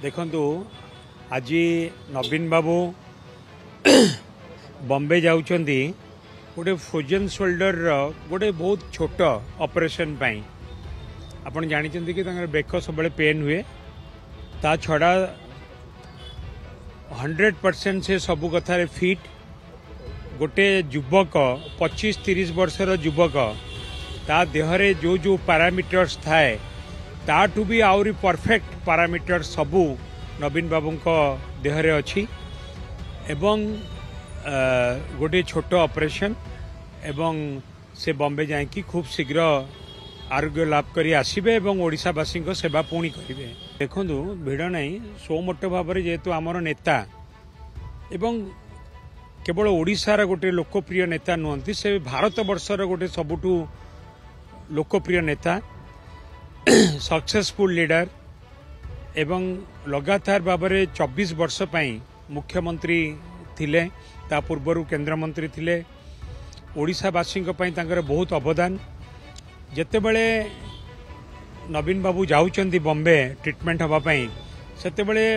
देखंतु आज नवीन बाबू बॉम्बे जाउछंदी गोटे फ्रोजन शोल्डर गोटे बहुत छोट ऑपरेशन पाई आपण जानिछंती कि तांगर बेक सब पेन हुए ता छड़ा 100% से सबु कथार फिट गोटे युवक 25-30 वर्षर युवक ता देहरे जो जो पैरामीटर्स थाए ताठू भी आउरी परफेक्ट पैरामीटर सबू नवीन बाबू देहरे अच्छी एवं गोटे छोट ऑपरेशन एवं से बॉम्बे जाकि खूब शीघ्र आरोग्य लाभ करी आसबे एवं ओडिशावासी सेवा पुणी करेंगे। देखु भिड़ नहीं सो मोट भाव में जेहेतु आमर नेता एवं केवल ओडिशार गोटे लोकप्रिय नेता नुहति से भारत वर्षर गोटे सबुठु लोकप्रिय नेता सक्सेसफुल लीडर एवं लगातार भाव में 24 वर्ष पई मुख्यमंत्री थिले ता पूर्वर केंद्र मंत्री थिले ओडिशावासी बहुत अवदान जेते बळे नवीन बाबू जाउचंदी बॉम्बे ट्रीटमेंट हवा पई सेते बळे